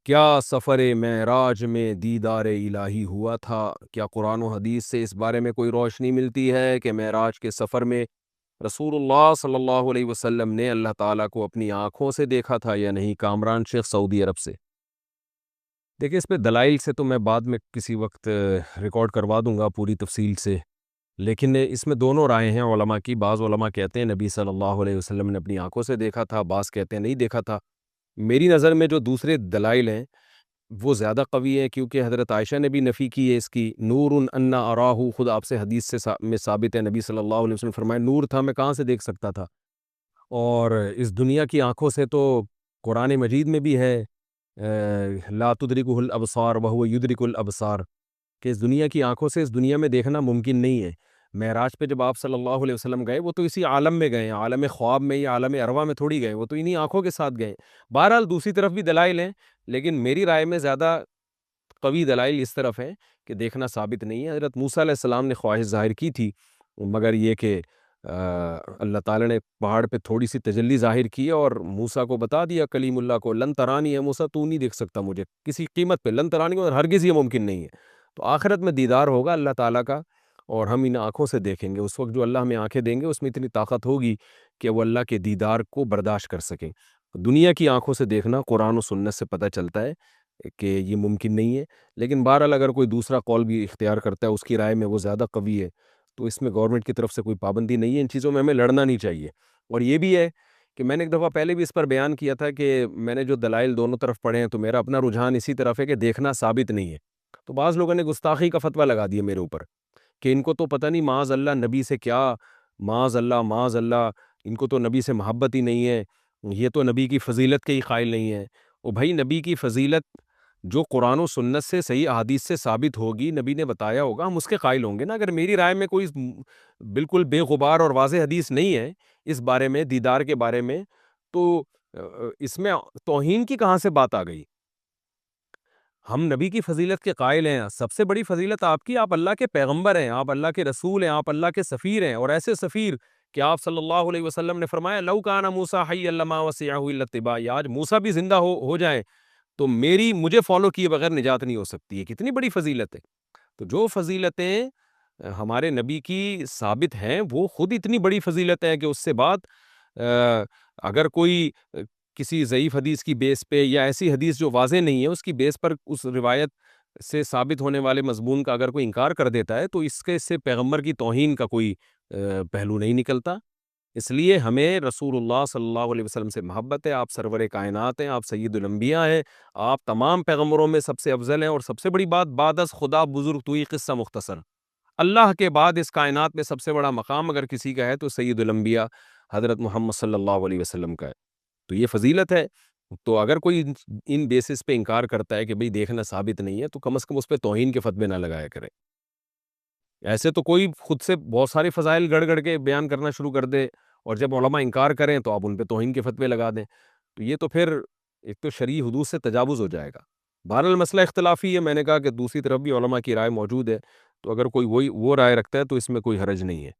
کیا سفر معراج میں دیدار الہی ہوا تھا؟ کیا قرآن و حدیث سے اس بارے میں کوئی روشنی ملتی ہے کہ معراج کے سفر میں رسول اللہ صلی اللہ علیہ وسلم نے اللہ تعالیٰ کو اپنی آنکھوں سے دیکھا تھا یا نہیں؟ کامران شیخ، سعودی عرب سے۔ دیکھیں، اس پہ دلائل سے تو میں بعد میں کسی وقت ریکارڈ کروا دوں گا پوری تفصیل سے، لیکن اس میں دونوں رائے ہیں علماء کی۔ بعض علماء کہتے ہیں نبی صلی اللہ علیہ وسلم نے اپنی آنکھوں سے دیکھا تھا، بعض کہتے ہیں نہیں دیکھا تھا۔ میری نظر میں جو دوسرے دلائل ہیں وہ زیادہ قوی ہے، کیونکہ حضرت عائشہ نے بھی نفی کی ہے اس کی۔ نور انا اراہ، خود آپ سے حدیث سے میں ثابت ہے، نبی صلی اللہ علیہ وسلم فرمائے نور تھا، میں کہاں سے دیکھ سکتا تھا؟ اور اس دنیا کی آنکھوں سے تو قرآن مجید میں بھی ہے لا تدرکہ الابصار وہو یدرک الابصار، کہ اس دنیا کی آنکھوں سے اس دنیا میں دیکھنا ممکن نہیں ہے۔ معراج پہ جب آپ صلی اللہ علیہ وسلم گئے، وہ تو اسی عالم میں گئے ہیں، عالم خواب میں یا عالم ارواح میں تھوڑی گئے، وہ تو انہی آنکھوں کے ساتھ گئے۔ بہرحال دوسری طرف بھی دلائل ہیں، لیکن میری رائے میں زیادہ قوی دلائل اس طرف ہیں کہ دیکھنا ثابت نہیں ہے۔ حضرت موسیٰ علیہ السلام نے خواہش ظاہر کی تھی، مگر یہ کہ اللہ تعالیٰ نے پہاڑ پہ تھوڑی سی تجلی ظاہر کی اور موسیٰ کو بتا دیا، کلیم اللہ کو، لن ترانی ہے موسیٰ، تو نہیں دیکھ سکتا مجھے کسی قیمت پہ، لن ترانی، اور ہرگز یہ ممکن نہیں ہے۔ تو آخرت میں دیدار ہوگا اللہ تعالیٰ کا اور ہم ان آنکھوں سے دیکھیں گے۔ اس وقت جو اللہ ہمیں آنکھیں دیں گے اس میں اتنی طاقت ہوگی کہ وہ اللہ کے دیدار کو برداشت کر سکیں۔ دنیا کی آنکھوں سے دیکھنا قرآن و سنت سے پتہ چلتا ہے کہ یہ ممکن نہیں ہے، لیکن بہرحال اگر کوئی دوسرا قول بھی اختیار کرتا ہے، اس کی رائے میں وہ زیادہ قوی ہے، تو اس میں گورنمنٹ کی طرف سے کوئی پابندی نہیں ہے۔ ان چیزوں میں ہمیں لڑنا نہیں چاہیے۔ اور یہ بھی ہے کہ میں نے ایک دفعہ پہلے بھی اس پر بیان کیا تھا کہ میں نے جو دلائل دونوں طرف پڑھے ہیں تو میرا اپنا رجحان اسی طرف ہے کہ دیکھنا ثابت نہیں ہے۔ تو بعض لوگوں نے گستاخی کا فتویٰ لگا دیا میرے اوپر کہ ان کو تو پتہ نہیں معاذ اللہ نبی سے کیا، معاذ اللہ معاذ اللہ، ان کو تو نبی سے محبت ہی نہیں ہے، یہ تو نبی کی فضیلت کے ہی قائل نہیں ہے۔ او بھائی، نبی کی فضیلت جو قرآن و سنت سے، صحیح احادیث سے ثابت ہوگی، نبی نے بتایا ہوگا، ہم اس کے قائل ہوں گے نا۔ اگر میری رائے میں کوئی بالکل بے غبار اور واضح حدیث نہیں ہے اس بارے میں، دیدار کے بارے میں، تو اس میں توہین کی کہاں سے بات آ گئی؟ ہم نبی کی فضیلت کے قائل ہیں۔ سب سے بڑی فضیلت آپ کی، آپ اللہ کے پیغمبر ہیں، آپ اللہ کے رسول ہیں، آپ اللہ کے سفیر ہیں، اور ایسے سفیر کہ آپ صلی اللہ علیہ وسلم نے فرمایا لو کان موسیٰ حیا لما وسعہ الا اتباع، آج موسیٰ بھی زندہ ہو جائیں تو مجھے فالو کیے بغیر نجات نہیں ہو سکتی ہے۔ کتنی بڑی فضیلت ہے! تو جو فضیلتیں ہمارے نبی کی ثابت ہیں وہ خود اتنی بڑی فضیلت ہے کہ اس سے بعد اگر کوئی کسی ضعیف حدیث کی بیس پہ یا ایسی حدیث جو واضح نہیں ہے اس کی بیس پر اس روایت سے ثابت ہونے والے مضمون کا اگر کوئی انکار کر دیتا ہے تو اس سے پیغمبر کی توہین کا کوئی پہلو نہیں نکلتا۔ اس لیے ہمیں رسول اللہ صلی اللہ علیہ وسلم سے محبت ہے۔ آپ سرور کائنات ہیں، آپ سید الانبیاء ہیں، آپ تمام پیغمبروں میں سب سے افضل ہیں، اور سب سے بڑی بات، بعد از خدا بزرگ توئی قصہ مختصر، اللہ کے بعد اس کائنات میں سب سے بڑا مقام اگر کسی کا ہے تو سید الانبیاء حضرت محمد صلی اللہ علیہ وسلم کا ہے۔ تو یہ فضیلت ہے۔ تو اگر کوئی ان بیسس پہ انکار کرتا ہے کہ بھئی دیکھنا ثابت نہیں ہے، تو کم از کم اس پہ توہین کے فتوے نہ لگایا کرے۔ ایسے تو کوئی خود سے بہت سارے فضائل گڑھ گڑھ کے بیان کرنا شروع کر دے، اور جب علماء انکار کریں تو آپ ان پہ توہین کے فتوے لگا دیں، تو یہ تو پھر ایک تو شرعی حدود سے تجاوز ہو جائے گا۔ بہرحال مسئلہ اختلافی ہے، میں نے کہا کہ دوسری طرف بھی علماء کی رائے موجود ہے، تو اگر کوئی وہ رائے رکھتا ہے تو اس میں کوئی حرج نہیں ہے۔